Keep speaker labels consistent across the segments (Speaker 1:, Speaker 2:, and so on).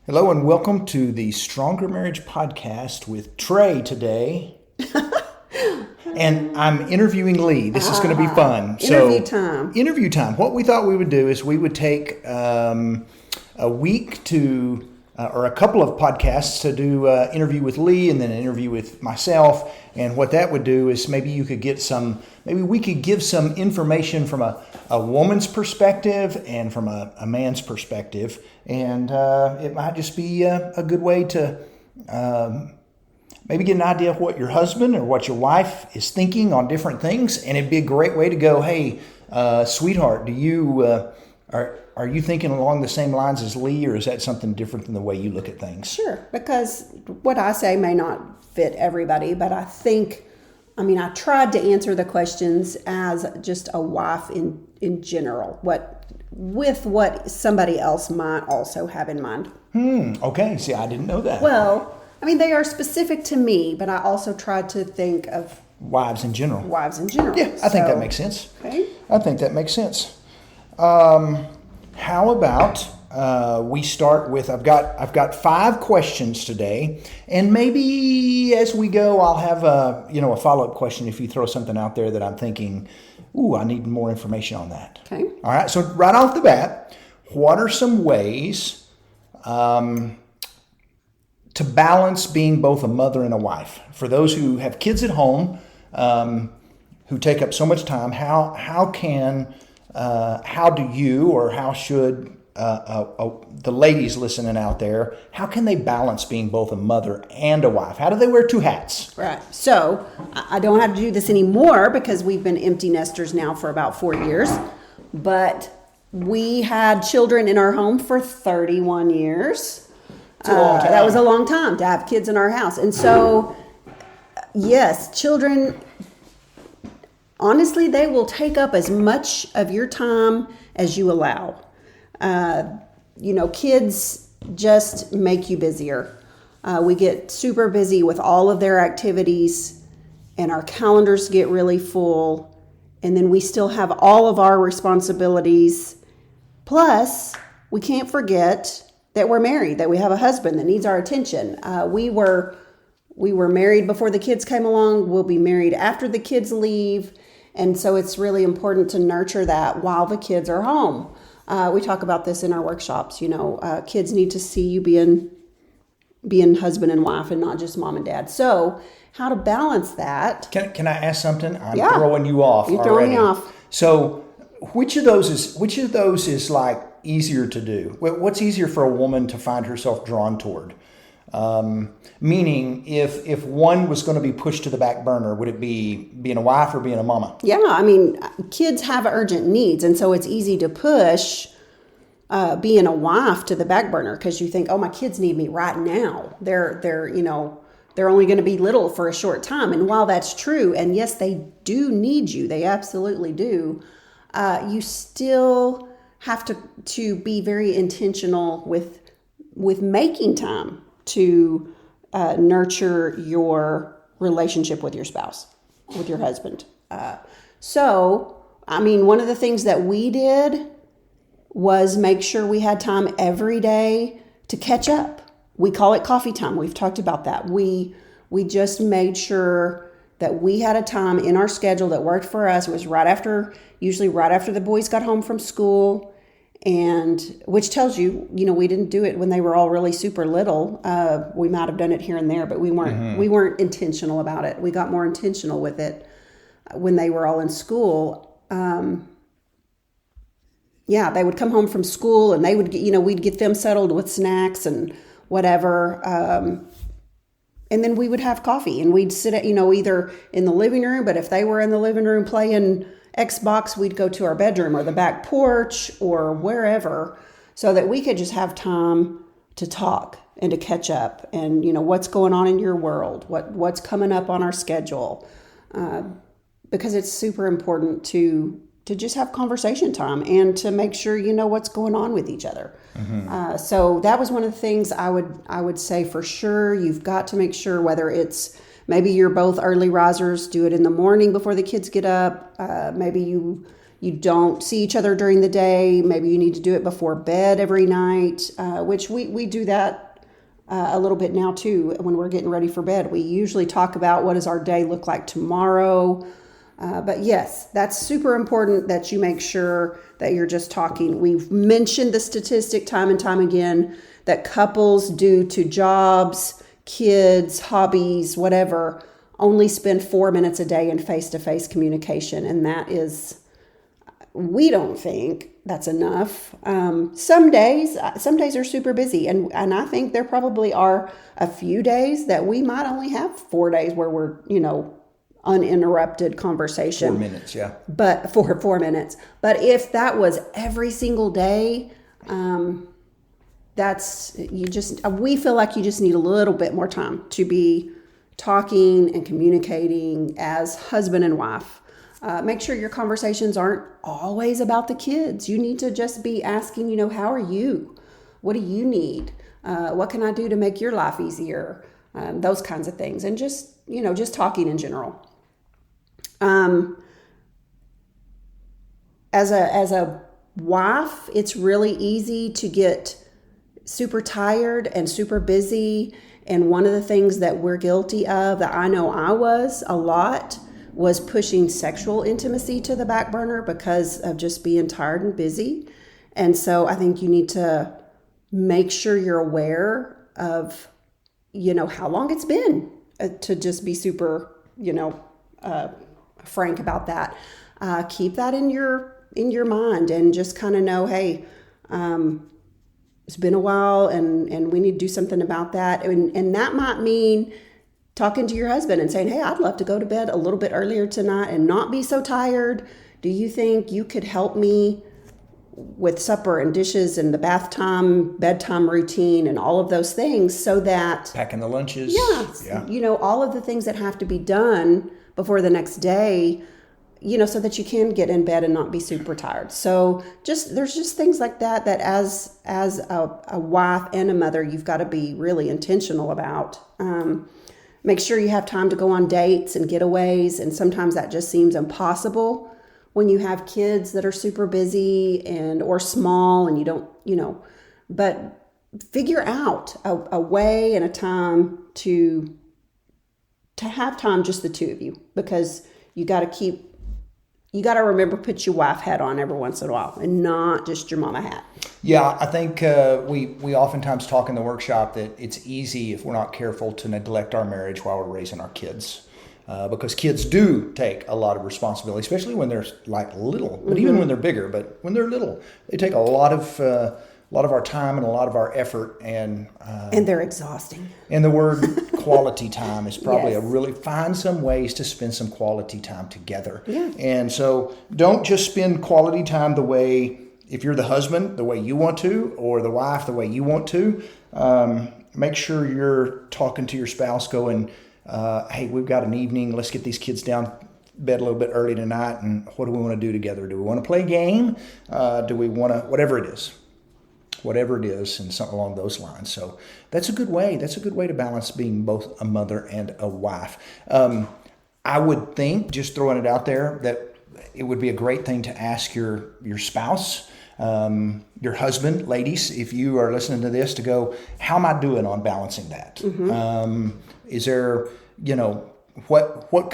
Speaker 1: Hello and welcome to the Stronger Marriage Podcast with Trey today. And I'm interviewing Lee. This is going to be fun. Interview time. What we thought we would do is we would take a week to, or a couple of podcasts to do an interview with Lee and then an interview with myself. And what that would do is maybe we could give some information from a woman's perspective and from a man's perspective. And it might just be a good way to maybe get an idea of what your husband or what your wife is thinking on different things. And it'd be a great way to go, hey, sweetheart, do you are you thinking along the same lines as Lee, or is that something different than the way you look at things?
Speaker 2: Sure, because what I say may not fit everybody, but I tried to answer the questions as just a wife in general, with what somebody else might also have in mind.
Speaker 1: Okay. See, I didn't know that.
Speaker 2: Well, they are specific to me, but I also tried to think of
Speaker 1: wives in general.
Speaker 2: Yeah,
Speaker 1: I think that makes sense.
Speaker 2: Okay.
Speaker 1: I think that makes sense. How about we start with, I've got 5 questions today, and maybe as we go, I'll have a follow-up question if you throw something out there that I'm thinking, I need more information on that.
Speaker 2: Okay.
Speaker 1: All right. So right off the bat, what are some ways to balance being both a mother and a wife? For those who have kids at home, who take up so much time, how do you, or how should the ladies listening out there, how can they balance being both a mother and a wife? How do they wear 2 hats?
Speaker 2: Right. So I don't have to do this anymore because we've been empty nesters now for about 4 years. But we had children in our home for 31 years.
Speaker 1: It's a long time.
Speaker 2: That was a long time to have kids in our house. And so, yes, children, honestly, they will take up as much of your time as you allow. Kids just make you busier. We get super busy with all of their activities, and our calendars get really full. And then we still have all of our responsibilities. Plus, we can't forget that we're married, that we have a husband that needs our attention. We were married before the kids came along. We'll be married after the kids leave. And so it's really important to nurture that while the kids are home. We talk about this in our workshops. Kids need to see you being husband and wife and not just mom and dad. So how to balance that?
Speaker 1: Can I ask something? I'm throwing you off.
Speaker 2: You're throwing me off.
Speaker 1: So which of those is like easier to do? What's easier for a woman to find herself drawn toward? Meaning, if one was going to be pushed to the back burner, would it be being a wife or being a mama?
Speaker 2: Yeah, kids have urgent needs, and so it's easy to push being a wife to the back burner because you think, my kids need me right now. They're only going to be little for a short time, and while that's true, and yes, they do need you, they absolutely do. You still have to be very intentional with making time to nurture your relationship with your spouse, with your husband. One of the things that we did was make sure we had time every day to catch up. We call it coffee time. We've talked about that. We just made sure that we had a time in our schedule that worked for us. It was usually right after the boys got home from school. And which tells you, we didn't do it when they were all really super little. We might have done it here and there, but we weren't intentional about it. We got more intentional with it when they were all in school. They would come home from school and they would get, we'd get them settled with snacks and whatever. And then we would have coffee and we'd sit at, either in the living room, but if they were in the living room playing Xbox, we'd go to our bedroom or the back porch or wherever so that we could just have time to talk and to catch up and, what's going on in your world, what's coming up on our schedule, because it's super important to just have conversation time and to make sure you know what's going on with each other. Mm-hmm. So that was one of the things I would say for sure. You've got to make sure, whether it's maybe you're both early risers, do it in the morning before the kids get up. Maybe you don't see each other during the day. Maybe you need to do it before bed every night, which we do that a little bit now too. When we're getting ready for bed, we usually talk about what does our day look like tomorrow. But yes, that's super important that you make sure that you're just talking. We've mentioned the statistic time and time again that couples, due to jobs, kids, hobbies, whatever, only spend 4 minutes a day in face-to-face communication. And that is, we don't think that's enough. Some days are super busy. And I think there probably are a few days that we might only have 4 days where we're, uninterrupted conversation.
Speaker 1: 4 minutes, yeah.
Speaker 2: But for 4 minutes. But if that was every single day, we feel like you just need a little bit more time to be talking and communicating as husband and wife. Make sure your conversations aren't always about the kids. You need to just be asking, how are you? What do you need? What can I do to make your life easier? Those kinds of things. And just talking in general. As a wife, it's really easy to get super tired and super busy. And one of the things that we're guilty of, that I know I was a lot, was pushing sexual intimacy to the back burner because of just being tired and busy. And so I think you need to make sure you're aware of, how long it's been, to just be super, frank about that. Keep that in your mind and just kind of know, hey, it's been a while and we need to do something about that. And that might mean talking to your husband and saying, hey, I'd love to go to bed a little bit earlier tonight and not be so tired. Do you think you could help me with supper and dishes and the bath time, bedtime routine and all of those things, so that
Speaker 1: packing the lunches.
Speaker 2: Yeah. All of the things that have to be done before the next day, so that you can get in bed and not be super tired. So there's just things like that as a wife and a mother, you've got to be really intentional about. Make sure you have time to go on dates and getaways. And sometimes that just seems impossible when you have kids that are super busy or small and you don't, but figure out a way and a time to have time, just the two of you, because you got to remember, put your wife hat on every once in a while and not just your mama hat.
Speaker 1: Yeah, I think we oftentimes talk in the workshop that it's easy, if we're not careful, to neglect our marriage while we're raising our kids. Because kids do take a lot of responsibility, especially when they're little, but even when they're bigger. But when they're little, they take a lot of our time and a lot of our effort, and
Speaker 2: they're exhausting.
Speaker 1: And the word quality time is probably
Speaker 2: Yes.
Speaker 1: find some ways to spend some quality time together.
Speaker 2: Yeah.
Speaker 1: And so don't just spend quality time if you're the husband, the way you want to, or the wife, the way you want to. Make sure you're talking to your spouse going, hey, we've got an evening. Let's get these kids down bed a little bit early tonight. And what do we want to do together? Do we want to play a game? Do we want to, whatever it is, and something along those lines. So that's a good way. That's a good way to balance being both a mother and a wife. I would think, just throwing it out there, that it would be a great thing to ask your spouse, your husband, ladies, if you are listening to this, to go, how am I doing on balancing that? Mm-hmm. Is there, what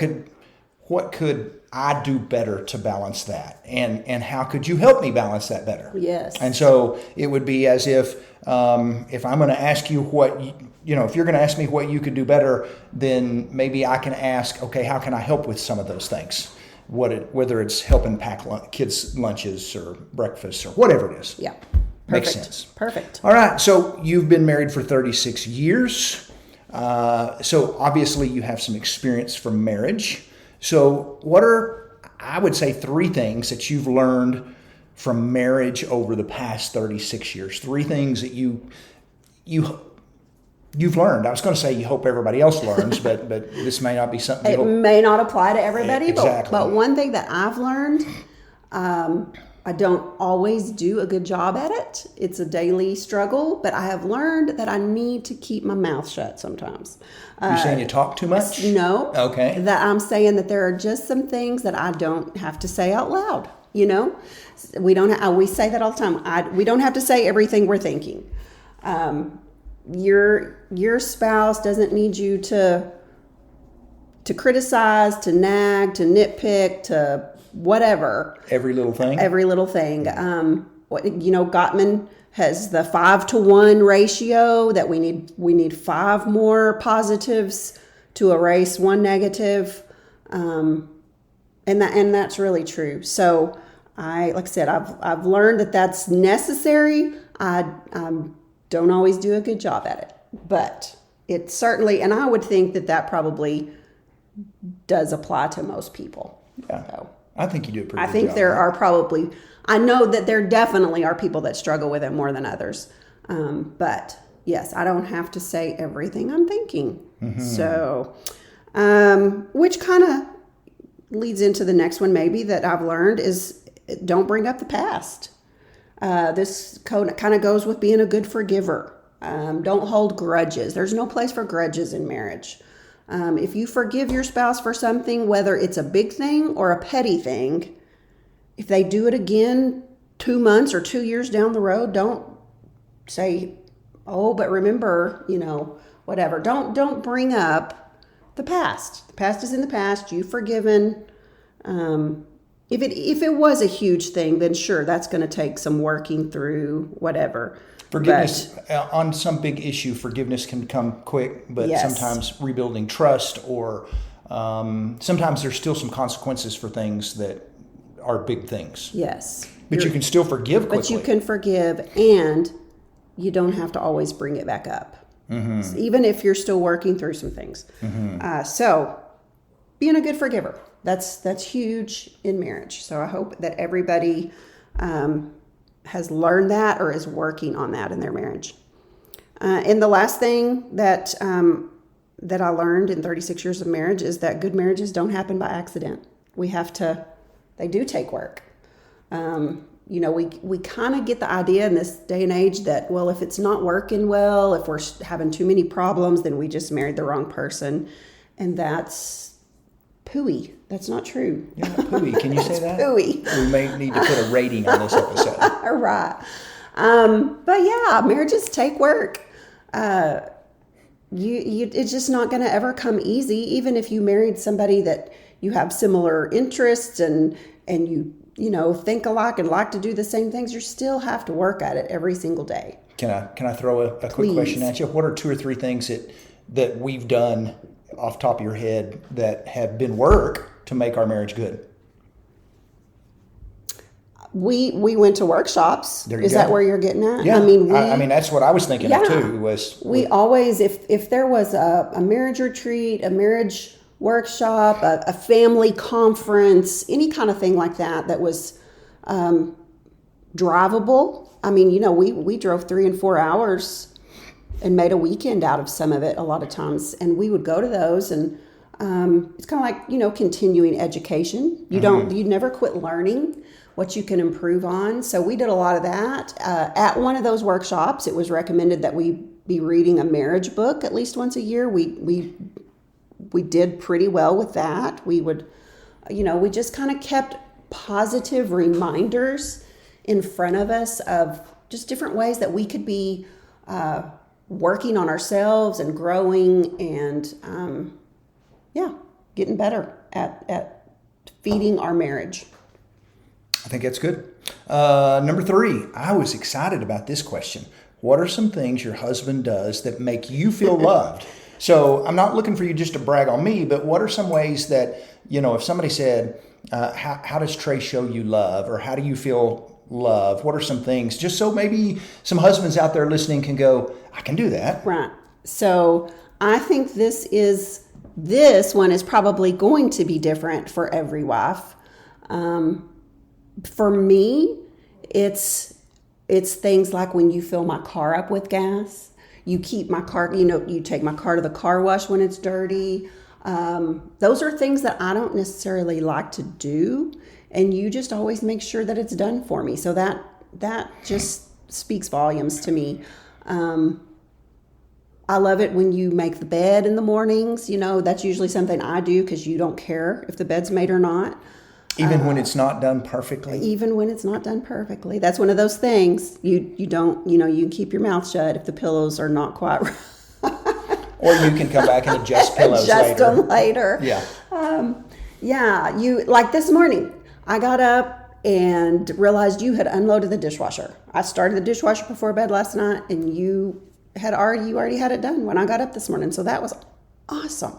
Speaker 1: could I do better to balance that? And how could you help me balance that better?
Speaker 2: Yes.
Speaker 1: And so it would be as if I'm going to ask you if you're going to ask me what you could do better, then maybe I can ask, okay, how can I help with some of those things? Whether it's helping pack kids' lunches or breakfast or whatever it is.
Speaker 2: Yeah. Perfect.
Speaker 1: Makes sense.
Speaker 2: Perfect.
Speaker 1: All right. So you've been married for 36 years. So obviously you have some experience from marriage. So what are, I would say, 3 things that you've learned from marriage over the past 36 years? 3 things that you've learned. I was going to say you hope everybody else learns, but this may not be something.
Speaker 2: It may not apply to everybody,
Speaker 1: exactly.
Speaker 2: but one thing that I've learned, I don't always do a good job at it. It's a daily struggle, but I have learned that I need to keep my mouth shut sometimes.
Speaker 1: You're saying you talk too much?
Speaker 2: No.
Speaker 1: Okay.
Speaker 2: That I'm saying that there are just some things that I don't have to say out loud. you know? We say that all the time. We don't have to say everything we're thinking. Your spouse doesn't need you to criticize, to nag, to nitpick, to whatever.
Speaker 1: Every little thing.
Speaker 2: Gottman has the 5-to-1 ratio that we need 5 more positives to erase 1 negative, and that's really true. So like I said, I've learned that that's necessary. I don't always do a good job at it, but it certainly, and I would think that probably does apply to most people.
Speaker 1: Yeah,
Speaker 2: so,
Speaker 1: I think you do a pretty good job.
Speaker 2: I think there are probably, I know that there definitely are people that struggle with it more than others. But yes, I don't have to say everything I'm thinking. Mm-hmm. So, which kind of leads into the next one maybe that I've learned is don't bring up the past. This code kind of goes with being a good forgiver. Don't hold grudges. There's no place for grudges in marriage. If you forgive your spouse for something, whether it's a big thing or a petty thing, if they do it again 2 months or 2 years down the road, don't say, oh, but remember, whatever. Don't bring up the past. The past is in the past. You've forgiven. If it was a huge thing, then sure, that's going to take some working through, whatever.
Speaker 1: Forgiveness, on some big issue, forgiveness can come quick, but yes. Sometimes rebuilding trust or sometimes there's still some consequences for things that are big things.
Speaker 2: Yes.
Speaker 1: But you can still forgive quickly.
Speaker 2: But you can forgive, and you don't have to always bring it back up. Mm-hmm. So even if you're still working through some things. Mm-hmm. So being a good forgiver, that's huge in marriage. So I hope that everybody has learned that or is working on that in their marriage. And the last thing that I learned in 36 years of marriage is that good marriages don't happen by accident. They do take work. We kind of get the idea in this day and age that, well, if it's not working well, if we're having too many problems, then we just married the wrong person. And that's pooey. That's not true.
Speaker 1: Yeah, pooey. Can you say that?
Speaker 2: Pooey.
Speaker 1: We may need to put a rating on this episode.
Speaker 2: Right. But yeah, marriages take work. It's just not going to ever come easy. Even if you married somebody that you have similar interests and you think alike and like to do the same things, you still have to work at it every single day.
Speaker 1: Can I throw a quick question at you? What are 2 or 3 things that we've done off the top of your head that have been work to make our marriage good?
Speaker 2: We went to workshops.
Speaker 1: Is
Speaker 2: that where you're getting at?
Speaker 1: Yeah. I mean that's what I was thinking of too.
Speaker 2: We always, if there was a marriage retreat, a marriage workshop, a family conference, any kind of thing like that was drivable. I mean, we drove 3 and 4 hours and made a weekend out of some of it a lot of times, and we would go to those, and it's kind of like continuing education. You never quit learning what you can improve on. So we did a lot of that. At one of those workshops, it was recommended that we be reading a marriage book at least once a year. We did pretty well with that. We would, we just kind of kept positive reminders in front of us of just different ways that we could be working on ourselves and growing and, getting better at feeding our marriage.
Speaker 1: I think that's good. Number 3, I was excited about this question. What are some things your husband does that make you feel loved? So I'm not looking for you just to brag on me, but what are some ways that, if somebody said, how does Trey show you love, or how do you feel love? What are some things, just so maybe some husbands out there listening can go, I can do that.
Speaker 2: Right. So I think this one is probably going to be different for every wife. For me, it's things like when you fill my car up with gas, you keep my car, you take my car to the car wash when it's dirty. Those are things that I don't necessarily like to do, and you just always make sure that it's done for me. So that just speaks volumes to me. I love it when you make the bed in the mornings. That's usually something I do because you don't care if the bed's made or not.
Speaker 1: Even when it's not done perfectly?
Speaker 2: Even when it's not done perfectly. That's one of those things you don't, you keep your mouth shut if the pillows are not quite right.
Speaker 1: Or you can come back and adjust pillows
Speaker 2: adjust
Speaker 1: later.
Speaker 2: them later.
Speaker 1: Yeah.
Speaker 2: Like this morning, I got up and realized you had unloaded the dishwasher. I started the dishwasher before bed last night, and you already had it done when I got up this morning. So that was awesome.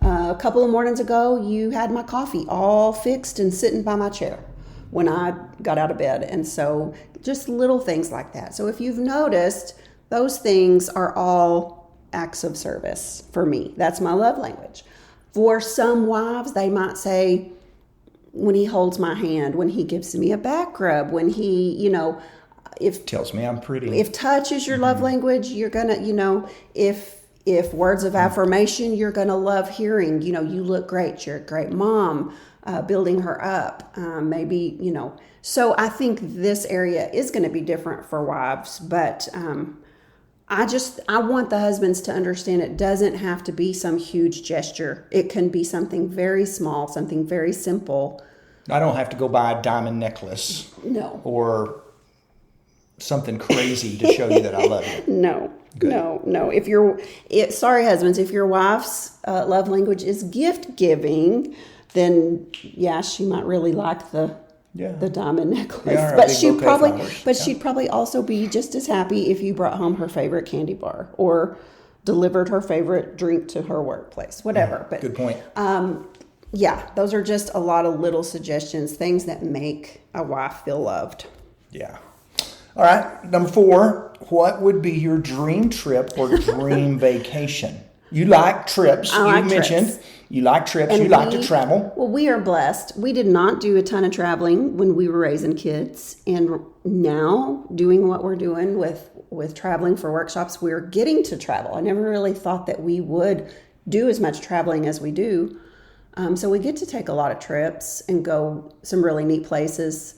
Speaker 2: A couple of mornings ago, you had my coffee all fixed and sitting by my chair when I got out of bed. And so just little things like that. So if you've noticed, those things are all acts of service for me. That's my love language. For some wives, they might say, when he holds my hand, when he gives me a back rub, when he, if
Speaker 1: tells me I'm pretty.
Speaker 2: If touch is your love language, you're gonna, if words of affirmation, you're gonna love hearing, you look great, you're a great mom, building her up, maybe, So I think this area is going to be different for wives, but I want the husbands to understand it doesn't have to be some huge gesture. It can be something very small, something very simple.
Speaker 1: I don't have to go buy a diamond necklace.
Speaker 2: No.
Speaker 1: Or something crazy to show you that I love you.
Speaker 2: No.
Speaker 1: Good.
Speaker 2: No. Sorry, husbands, if your wife's love language is gift giving, then yeah, she might really like the diamond necklace.
Speaker 1: Yeah,
Speaker 2: but she'd probably also be just as happy if you brought home her favorite candy bar or delivered her favorite drink to her workplace, whatever. But
Speaker 1: good point.
Speaker 2: Those are just a lot of little suggestions, things that make a wife feel loved.
Speaker 1: Yeah. All right, number 4, what would be your dream trip or dream vacation? You like trips. You mentioned you like trips. And you like to travel.
Speaker 2: Well, we are blessed. We did not do a ton of traveling when we were raising kids. And now doing what we're doing with traveling for workshops, we're getting to travel. I never really thought that we would do as much traveling as we do. So we get to take a lot of trips and go some really neat places.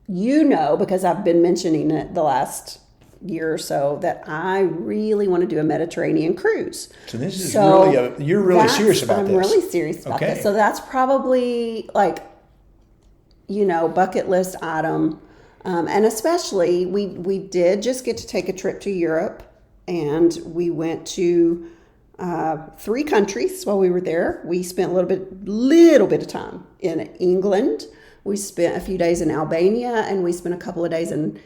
Speaker 2: Because I've been mentioning it the last year or so, that I really want to do a Mediterranean cruise.
Speaker 1: So this is you're really serious about this.
Speaker 2: I'm really serious about this. So that's probably bucket list item. And especially we did just get to take a trip to Europe, and we went to 3 countries while we were there. We spent a little bit of time in England. We spent a few days in Albania, and we spent a couple of days in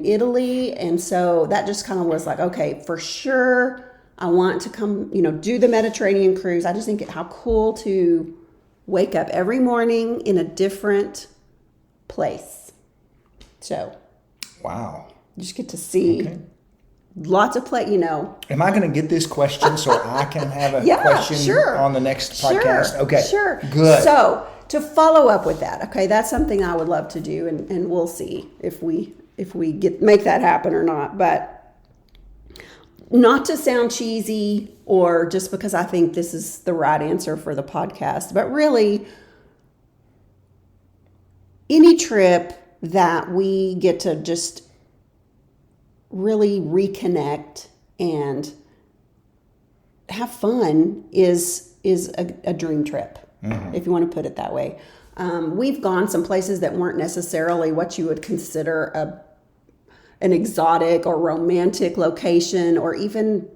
Speaker 2: Italy. And so that just kind of was like, okay, for sure, I want to come, do the Mediterranean cruise. I just think how cool to wake up every morning in a different place. So,
Speaker 1: wow.
Speaker 2: You just get to see lots of
Speaker 1: Am I going to get this question so I can have a question on the next podcast? Okay.
Speaker 2: Sure.
Speaker 1: Good.
Speaker 2: So, to follow up with that, okay, that's something I would love to do, and we'll see if we make that happen or not. But not to sound cheesy or just because I think this is the right answer for the podcast, but really any trip that we get to just really reconnect and have fun is a dream trip. Mm-hmm. If you want to put it that way. We've gone some places that weren't necessarily what you would consider an exotic or romantic location, or even,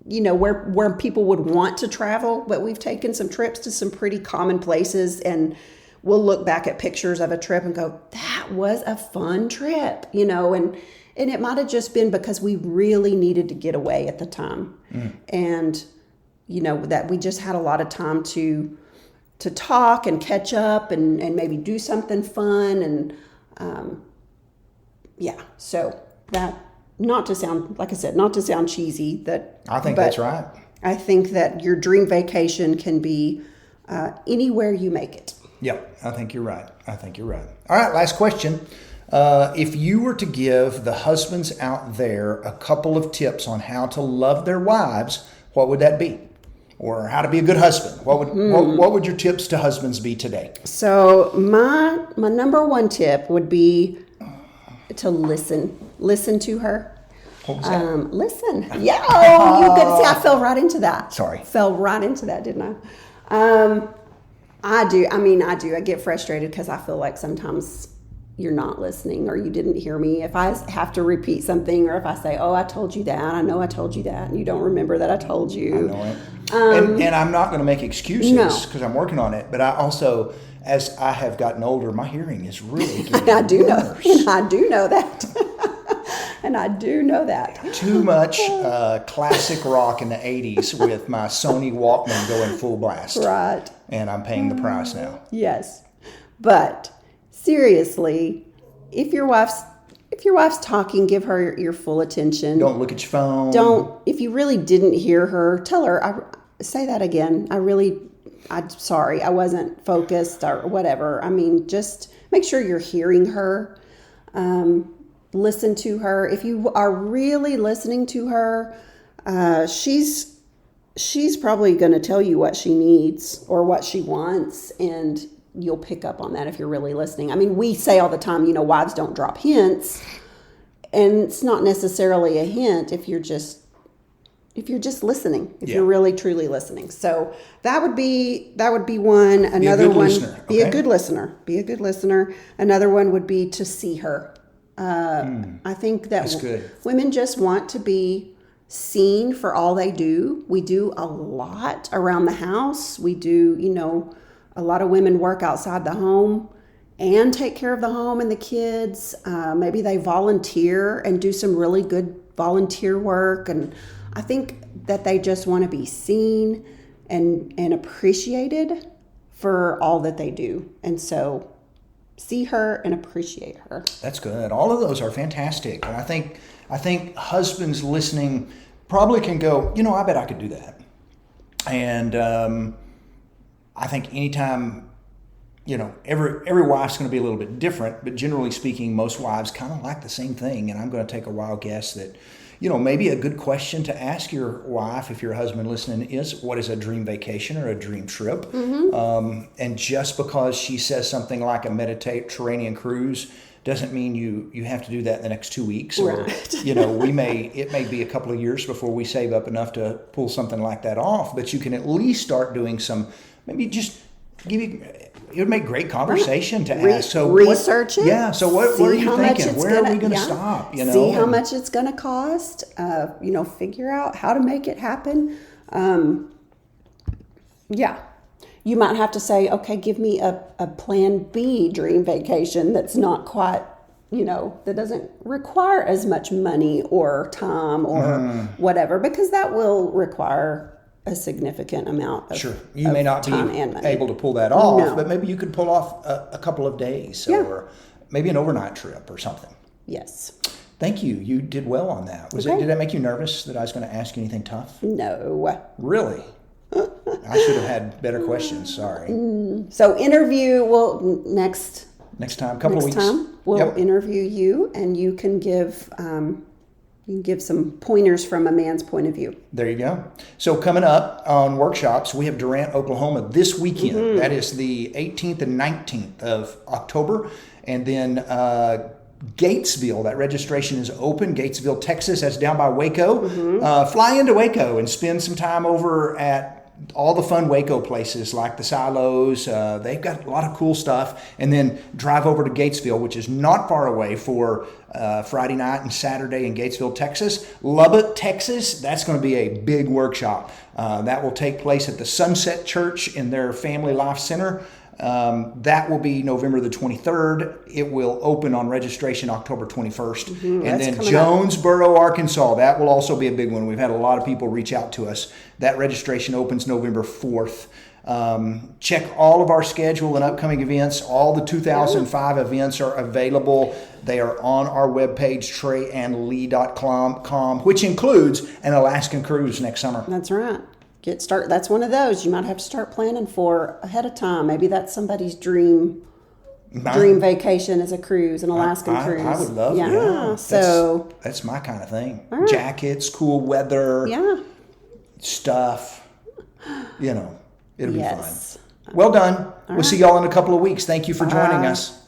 Speaker 2: where people would want to travel. But we've taken some trips to some pretty common places, and we'll look back at pictures of a trip and go, that was a fun trip, and it might have just been because we really needed to get away at the time. And, that we just had a lot of time to talk and catch up and maybe do something fun. And, so that, not to sound cheesy,
Speaker 1: I think that's right.
Speaker 2: I think that your dream vacation can be anywhere you make it.
Speaker 1: Yep, I think you're right. All right, last question. If you were to give the husbands out there a couple of tips on how to love their wives, what would that be? Or how to be a good husband? What would your tips to husbands be today?
Speaker 2: So my number 1 tip would be to listen. Listen to her.
Speaker 1: What was that?
Speaker 2: Listen. Yeah. Oh, you could see I fell right into that.
Speaker 1: Sorry.
Speaker 2: Fell right into that, didn't I? I do. I do. I get frustrated because I feel like sometimes you're not listening or you didn't hear me. If I have to repeat something or if I say, oh, I told you that, I know I told you that, and you don't remember that I told you.
Speaker 1: I know it. And I'm not going to make excuses because I'm working on it. But I also, as I have gotten older, my hearing is really getting
Speaker 2: I do
Speaker 1: worse.
Speaker 2: know. And I do know that. And I do know that.
Speaker 1: Too much classic rock in the 80s with my Sony Walkman going full blast.
Speaker 2: Right.
Speaker 1: And I'm paying the price now.
Speaker 2: Yes. But seriously, if your wife's talking, give her your full attention.
Speaker 1: Don't look at your phone.
Speaker 2: If you really didn't hear her, tell her, say that again. I'm sorry, I wasn't focused or whatever. Just make sure you're hearing her. Listen to her. If you are really listening to her, she's probably going to tell you what she needs or what she wants, and you'll pick up on that if you're really listening. We say all the time, wives don't drop hints, and it's not necessarily a hint if you're just listening, if you're really truly listening. So that would be one. Another one, be a good listener. Be a good listener. Another one would be to see her. I think that women just want to be seen for all they do. We do a lot around the house. We do, a lot of women work outside the home and take care of the home and the kids. Maybe they volunteer and do some really good volunteer work. And I think that they just want to be seen and appreciated for all that they do. And so see her and appreciate her.
Speaker 1: That's good. All of those are fantastic. And I think husbands listening probably can go, I bet I could do that. And I think anytime, every wife's going to be a little bit different, but generally speaking, most wives kind of like the same thing. And I'm going to take a wild guess that, maybe a good question to ask your wife, if your husband listening, is what is a dream vacation or a dream trip? Mm-hmm. And just because she says something like a Mediterranean cruise doesn't mean you have to do that in the next 2 weeks. Or,
Speaker 2: right.
Speaker 1: it may be a couple of years before we save up enough to pull something like that off. But you can at least start doing some, maybe just it would make great conversation to ask. So
Speaker 2: research it.
Speaker 1: Yeah. So what are you thinking? Where are we going to stop?
Speaker 2: See how much it's going to cost. Figure out how to make it happen. You might have to say, okay, give me a plan B dream vacation that's not quite, that doesn't require as much money or time or whatever, because that will require a significant amount of
Speaker 1: Sure. You may not be able to pull that off, but maybe you could pull off a couple of days or maybe an overnight trip or something.
Speaker 2: Yes.
Speaker 1: Thank you. You did well on that. Did that make you nervous that I was going to ask you anything tough?
Speaker 2: No.
Speaker 1: Really? I should have had better questions. Sorry.
Speaker 2: So interview, next
Speaker 1: time, couple of weeks.
Speaker 2: We'll interview you, and you can give some pointers from a man's point of view.
Speaker 1: There you go. So coming up on workshops, we have Durant, Oklahoma this weekend. Mm-hmm. That is the 18th and 19th of October. And then Gatesville, that registration is open. Gatesville, Texas, that's down by Waco. Mm-hmm. Fly into Waco and spend some time over at all the fun Waco places like the Silos. They've got a lot of cool stuff. And then drive over to Gatesville, which is not far away, for Friday night and Saturday in Gatesville, Texas. Lubbock, Texas, that's going to be a big workshop. That will take place at the Sunset Church in their Family Life Center. That will be November the 23rd. It will open on registration October 21st. Mm-hmm, and then Jonesboro, Arkansas, that will also be a big one. We've had a lot of people reach out to us. That registration opens November 4th. Check all of our schedule and upcoming events. All the 2005 events are available. They are on our webpage, treyandlee.com, which includes an Alaskan cruise next summer.
Speaker 2: That's right. That's one of those you might have to start planning for ahead of time. Maybe that's somebody's dream vacation is a cruise, an Alaskan cruise.
Speaker 1: I would love that.
Speaker 2: Yeah. So
Speaker 1: that's my kind of thing.
Speaker 2: Right.
Speaker 1: Jackets, cool weather, stuff. It'll be fun. Well done. We'll see y'all in a couple of weeks. Thank you for joining us.